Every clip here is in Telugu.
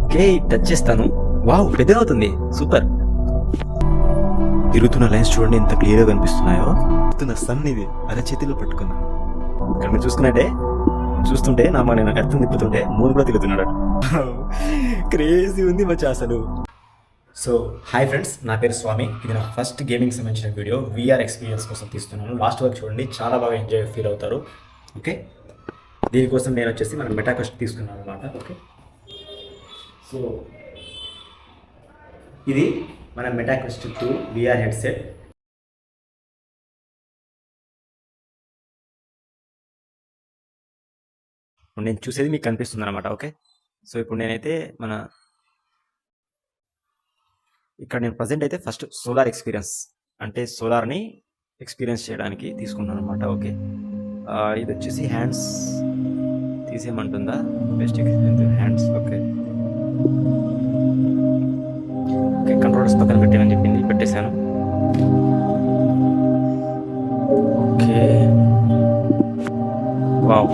ఓకే టచ్ చేస్తాను. వావ్ పెద్దగా అవుతుంది. సూపర్. తిరుగుతున్న లైన్స్ చూడండి ఎంత క్లియర్ గా కనిపిస్తున్నాయో. సన్ ఇది అరచేతిలో పట్టుకున్నాను. ఇక్కడ మీరు చూస్తుంటే నేను అర్థం తిప్పుతుంటే మూడు కూడా తిరుగుతున్నాడు. క్రేజీ ఉంది మచ్చా అసలు. సో హాయ్ ఫ్రెండ్స్, నా పేరు స్వామి. ఇది నా ఫస్ట్ గేమింగ్ సంబంధించిన వీడియో. VR ఎక్స్పీరియన్స్ కోసం తీస్తున్నాను. లాస్ట్ వరకు చూడండి, చాలా బాగా ఎంజాయ్ ఫీల్ అవుతారు. ఓకే, దీనికోసం నేను వచ్చేసి మన మెటాక్వెస్ట్ తీసుకున్నాను అనమాట. ఓకే, సో ఇది మన మెటాక్వెస్ట్ 2 VR హెడ్సెట్. నేను చూసేది మీకు కనిపిస్తుంది అనమాట. ఓకే, సో ఇప్పుడు నేనైతే ఇక్కడ నేను ప్రజెంట్ అయితే ఫస్ట్ సోలార్ ఎక్స్పీరియన్స్ అంటే సోలార్ని ఎక్స్పీరియన్స్ చేయడానికి తీసుకున్నాను అనమాట. ఓకే, ఇది వచ్చేసి హ్యాండ్స్ తీసేయమంటుందా? Best hands. Okay okay, controllers పక్కన పెట్టానని చెప్పింది, పెట్టేశాను. ఓకే, వావ్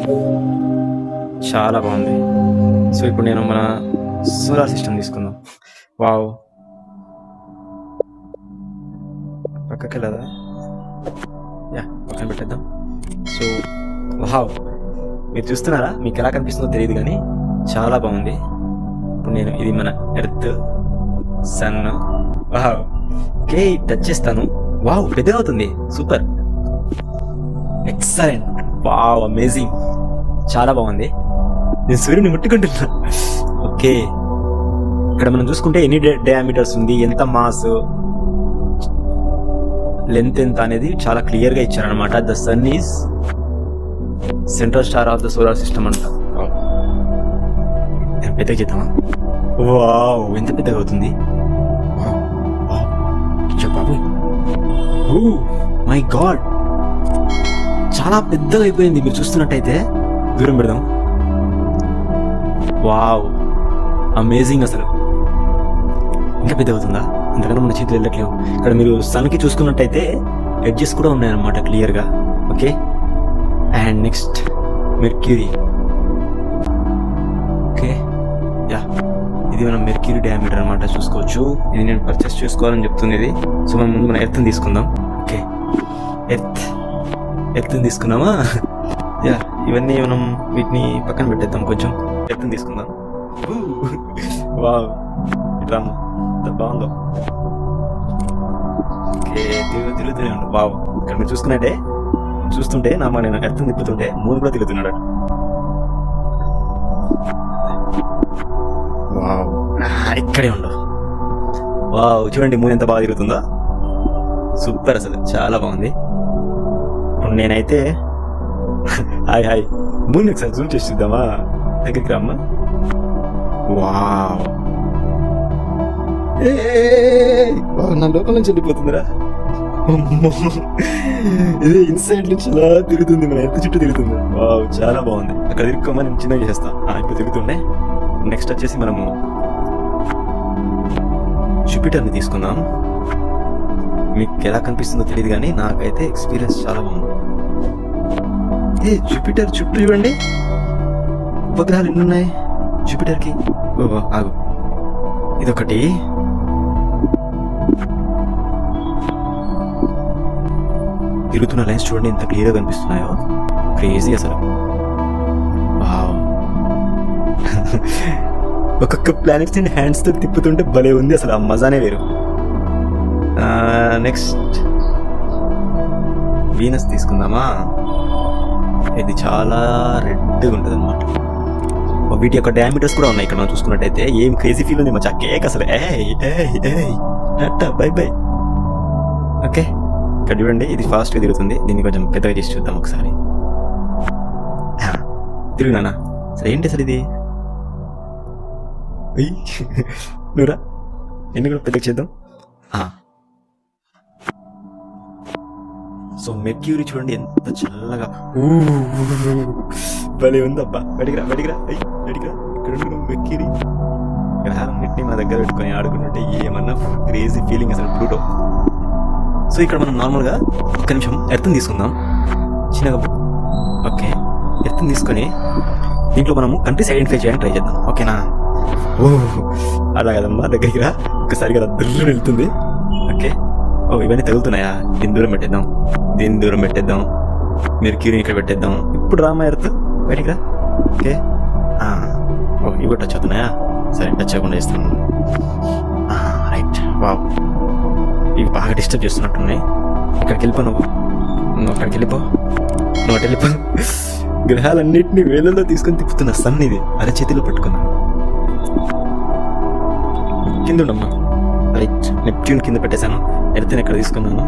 చాలా బాగుంది. సో ఇప్పుడు నేను మన సోలార్ సిస్టమ్ తీసుకుందాం. వావ్, పక్కకి వెళ్ళదా? యా, పక్కన పెట్టేద్దాం. సో వావ్, మీరు చూస్తున్నారా? మీకు ఎలా కనిపిస్తుందో తెలియదు కానీ చాలా బాగుంది. ఇప్పుడు నేను ఇది మన earth, sun. Wow, okay touch చేస్తాను. వావ్ పెద్దగా అవుతుంది. సూపర్, ఎక్సలెంట్, వావ్ అమేజింగ్, చాలా బాగుంది. నేను సూర్యుని ముట్టుకుంటున్నా. ఓకే, ఇక్కడ మనం చూసుకుంటే ఎన్ని డయామీటర్స్ ఉంది, ఎంత మాస్, లెంత్ ఎంత అనేది చాలా క్లియర్ గా ఇచ్చారనమాట. The sun is central star of the solar system అంట. పెద్దగా చేద్దామా? వావ్ ఎంత పెద్దగా అవుతుంది. బాబు, మై గాడ్, చాలా పెద్దగా అయిపోయింది. మీరు చూస్తున్నట్టయితే దూరం పెడదాం. వావ్ అమేజింగ్, అసలు ఇంకా పెద్ద అవుతుందా? అంతకన్నా మన చేతులు వెళ్ళట్లేవు. ఇక్కడ మీరు సన్కి చూసుకున్నట్టయితే ఎడ్జెస్ కూడా ఉన్నాయన్నమాట క్లియర్గా. Okay, and next mercury. Okay, yeah, ఇది మనం మెర్క్యూరీ డయామీటర్ అనమాట, చూసుకోవచ్చు. ఇది నేను పర్చేస్ చేసుకోవాలని చెప్తుంది ఇది. సో మనం ముందు మన ఎర్త్ని తీసుకుందాం. ఓకే, ఎర్త్ని తీసుకున్నామా? యా, ఇవన్నీ మనం వీటిని పక్కన పెట్టేద్దాం. కొంచెం ఎర్త్ని తీసుకుందాం. వావ్, ఇట్లా బాగుందో. ఓకే, తిరుగుతూనే ఉండు. వావ్, ఇక్కడ మీరు చూస్తుంటే నేను అర్థం తిప్పుతుంటే మూడు కూడా తిరుగుతున్నాడు. వావ్, ఇక్కడే ఉండు. వావ్, చూడండి మూడు ఎంత బాగా తిరుగుతుందో. సూపర్, అసలు చాలా బాగుంది. ఇప్పుడు నేనైతే హాయ్ మూడు ఒకసారి జూమ్ చేసి చూద్దామా? దగ్గరికి రమ్మా. వావ్, నా లోపల నుంచి వెళ్ళిపోతుందిరా. ఇది ఇన్సైడ్ నుంచి ఇలా తిరుగుతుంది, మన ఎర్త్ చుట్టూ తిరుగుతుంది. వావ్, చాలా బాగుంది. అక్కడ తిరుక్కోమని నేను చిన్నగా చేసేస్తా. ఇప్పుడు తిరుగుతుండే. నెక్స్ట్ వచ్చేసి మనము జూపిటర్ని తీసుకుందాం. మీకు ఎలా కనిపిస్తుందో తెలియదు కానీ నాకైతే ఎక్స్పీరియన్స్ చాలా బాగుంది. జూపిటర్ చుట్టూ చూడండి, ఉపగ్రహాలు ఎన్ని ఉన్నాయి జూపిటర్కి. ఆగు, ఇదొకటి. తిరుగుతున్న లైన్స్ చూడండి ఎంత క్లియర్ గా కనిపిస్తున్నాయో. క్రేజీ అసలు. వావ్, ఒక్కొక్క ప్లానెట్స్ అండ్ హ్యాండ్స్ తో తిప్పుతుంటే భలే ఉంది అసలు. ఆ మజానే వేరు. నెక్స్ట్ వీనస్ తీసుకుందామా? ఇది చాలా రెడ్గా ఉంటుంది అనమాట. వీటి యొక్క డయామీటర్స్ కూడా ఉన్నాయి ఇక్కడ మనం చూసుకున్నట్టయితే. ఏం క్రేజీ ఫీల్ ఉంది మచ్చా, కేక్ అసలు. By by. ఓకే, ఇక్కడ చూడండి, ఇది ఫాస్ట్గా తిరుగుతుంది. దీన్ని కొంచెం పెద్దగా చేసి చూద్దాం ఒకసారి. తిరుగునా? సరే, ఏంటి అసలు ఇది? నువ్వురా, ఎన్ని కూడా పెద్దగా చేద్దాం. సో మెర్క్యూరీ చూడండి ఎంత చల్లగా భలే ఉందబ్బా. బడిగిరా ఇక్కడ మెర్క్యూరీ గ్రహాలన్నింటినీ మన దగ్గర పెట్టుకొని ఆడుకుంటుంటే ఏమన్నా క్రేజీ ఫీలింగ్ అసలు. ప్లూటో. సో ఇక్కడ మనం నార్మల్గా ఒక్క నిమిషం ఎర్త్ని తీసుకుందాం చిన్నగా. ఓకే, ఎర్త్ని తీసుకొని దీంట్లో మనము కంట్రీస్ ఐడెంటిఫై చేయడానికి ట్రై చేద్దాం. ఓకేనా? ఓ అలా కదమ్మా, దగ్గరికి రా ఒకసారి కదా దూరం వెళ్తుంది. ఓకే, ఓ ఇవన్నీ తగులుతున్నాయా? దీన్ని దూరం పెట్టేద్దాం, దీన్ని దూరం పెట్టేద్దాం, మీరు క్యూరిని ఇక్కడ పెట్టేద్దాం. ఇప్పుడు రామా ఎర్త్ బయటికి రా. ఓకే, ఓ ఇవి టచ్ అవుతున్నాయా? సరే టచ్ అవ్వకుండా చేస్తాను. రైట్, వావ్, ఇవి బాగా డిస్టర్బ్ చేస్తున్నట్టున్నాయి. ఇక్కడికి వెళ్ళిపో, నువ్వు అక్కడికి వెళ్ళిపో, నువ్వు అటు వెళ్ళిపో. గ్రహాలన్నింటినీ వేలల్లో తీసుకొని తిప్పుతున్న సన్ ఇది అరచేతిలో పట్టుకున్నా. కింద ఉండమ్మా. రైట్, నెప్ట్యూన్ కింద పెట్టేశాను, ఎర్త్ని ఎక్కడ తీసుకున్నాను.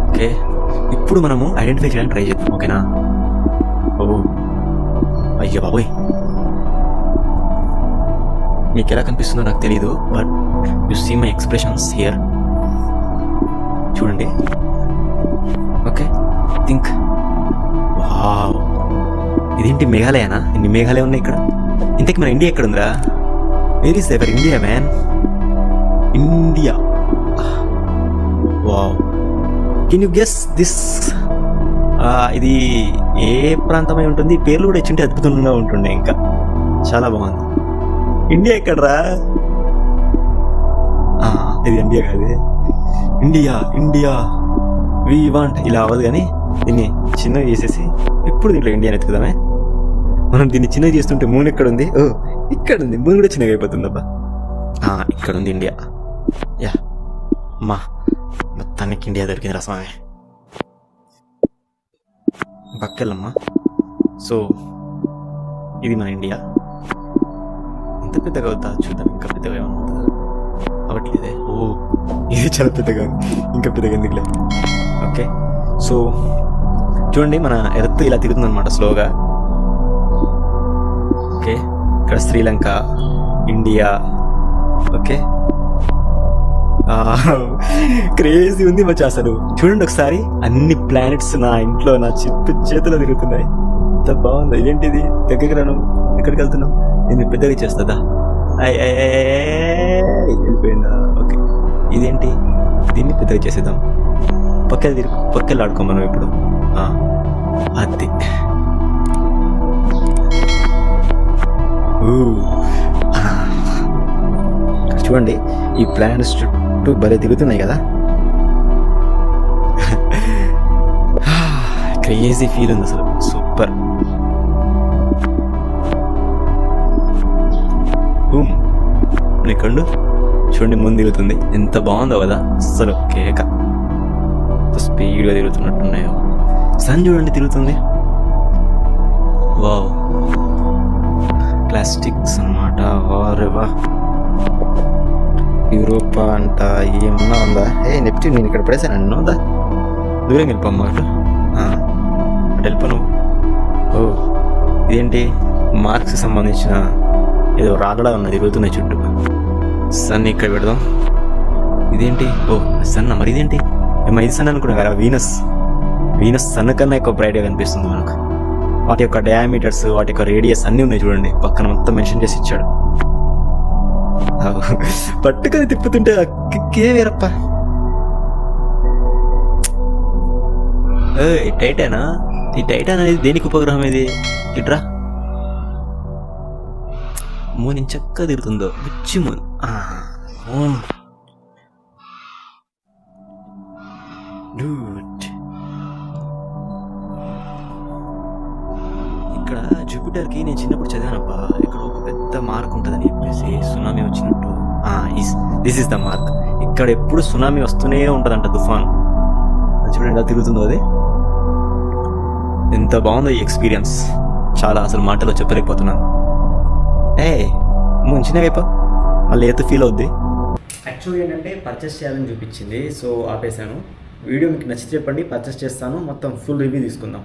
ఓకే, ఇప్పుడు మనము ఐడెంటిఫై చేయడానికి ట్రై చేద్దాం. ఓకేనా? ఓ అయ్యో బాబోయ్, మీకు ఎలా కనిపిస్తుందో నాకు తెలీదు, but you see my expressions here. చూడండి. Okay, think. వావ్, ఇదేంటి మేఘాలయనా? ఇన్ని మేఘాలయ ఉన్నాయి ఇక్కడ. ఇంతకీ మన ఇండియా ఎక్కడ ఉందిరా? Where is ever India man? India. Wow, can you guess this? ఇది ఏ ప్రాంతమై ఉంటుంది? పేర్లు కూడా ఇచ్చింటే అద్భుతంగా ఉంటుండే. ఇంకా చాలా బాగుంది. ఇండియా ఎక్కడరా? ఇది ఇండియా కాదు. India India we want. ఇలా అవ్వదు కానీ దీన్ని చిన్నగా చేసేసి ఇప్పుడు దీంట్లో ఇండియా ఎత్తుకుదామే. మనం దీన్ని చిన్నగా చేస్తుంటే మూన్ ఎక్కడ ఉంది? ఓ ఇక్కడ ఉంది. మూన్ కూడా చిన్నగా అయిపోతుంది అబ్బా. ఇక్కడ ఉంది ఇండియా. యా అమ్మా, మొత్తానికి ఇండియా దొరికింది రసమే. పక్కెళ్ళమ్మా. సో ఇది మన ఇండియా. ఇంత పెద్దగా అవుతా చూద్దాం, ఇంకా పెద్దగా ఏమన్నా అవుతుందా? అవట్లేదే. ఓ ఇది చాలా పెద్దగా ఉంది, ఇంకా పెద్దగా ఎందుకులే. ఓకే, సో చూడండి, మన ఎర్త్ ఇలా తిరుగుతుంది అనమాట స్లోగా. ఓకే, ఇక్కడ శ్రీలంక, ఇండియా. ఓకే, క్రేజీ ఉంది మచ్చా అసలు. చూడండి ఒకసారి, అన్ని ప్లానెట్స్ నా ఇంట్లో నా చేతిలో తిరుగుతున్నాయి. ఎంత బాగుంది. ఇదేంటిది? దగ్గరికి రాను. ఎక్కడికి వెళ్తున్నావు? దీన్ని పెద్దగా చేస్తుందా? వెళ్ళిపోయిందా? ఓకే, ఇదేంటి? దీన్ని పెద్దగా చేసేద్దాం. పక్కలు ఆడుకో మనం ఇప్పుడు. అది చూడండి, ఈ ప్లానెట్స్ చుట్టూ భలే తిరుగుతున్నాయి కదా. క్రేజీ ఫీల్ ఉంది అసలు. సూపర్. ఇక్కడ చూడండి, ముందు తిరుగుతుంది. ఎంత బాగుందో కదా అసలు. కేక స్పీడ్గా తిరుగుతున్నట్టున్నాయో. సన్ చూడండి తిరుగుతుంది. వావ్, ప్లాస్టిక్స్ అనమాట. వారేవా, యూరోపా అంట. ఏమన్నా ఉందా? నెప్ట్యూన్ నేను ఇక్కడ పడేసాను. అన్న ఉందా? దూరం వెళ్ళిపోమ్మా. అటు వెళ్ళిపోను. ఓ ఇదేంటి? మార్క్స్కి సంబంధించిన ఏదో రాళ్ళలా ఉన్నది, తిరుగుతున్నాయి చుట్టూ. సన్ ఇక్కడ పెడదాం. ఇదేంటి? ఓ సన్. మరి ఇదేంటి? ఇది సన్ అనుకున్నా కదా. వీనస్ సన్ కన్నా ఎక్కువ బ్రైట్గా కనిపిస్తుంది మనకు. వాటి యొక్క డయామీటర్స్, వాటి యొక్క రేడియస్ అన్నీ ఉన్నాయి చూడండి. పక్కన మొత్తం మెన్షన్ చేసి ఇచ్చాడు. పట్టుకొని తిప్పుతుంటే కే వేరప్ప. టైటానా? ఈ టైటాన్ అనేది దేనికి ఉపగ్రహం? ఇది ఇట్రా. మూన్ చక్కగా తిరుగుతుందో. పిచ్చి మూన్. ఇక్కడ జూపిటర్కి నేను చిన్నప్పుడు చదివానప్పా, ఇక్కడ ఒక పెద్ద మార్క్ ఉంటుందని చెప్పేసి, సునామీ వచ్చినట్టు. This is the mark. ఇక్కడ ఎప్పుడు సునామీ వస్తూనే ఉంటుందంట, తుఫాన్. చూడండి ఎలా తిరుగుతుందో అది. ఎంత బాగుందో ఈ ఎక్స్పీరియన్స్. చాలా అసలు మాటలో చెప్పలేకపోతున్నాను. చిన్నగా అయిపో, మళ్ళీ ఎత్తు ఫీల్ అవుద్ది. యాక్చువల్గా ఏంటంటే పర్చేస్ చేయాలని చూపించింది, సో ఆపేసాను. వీడియో మీకు నచ్చితే చెప్పండి, పర్చేస్ చేస్తాను. మొత్తం ఫుల్ రివ్యూ తీసుకుందాం.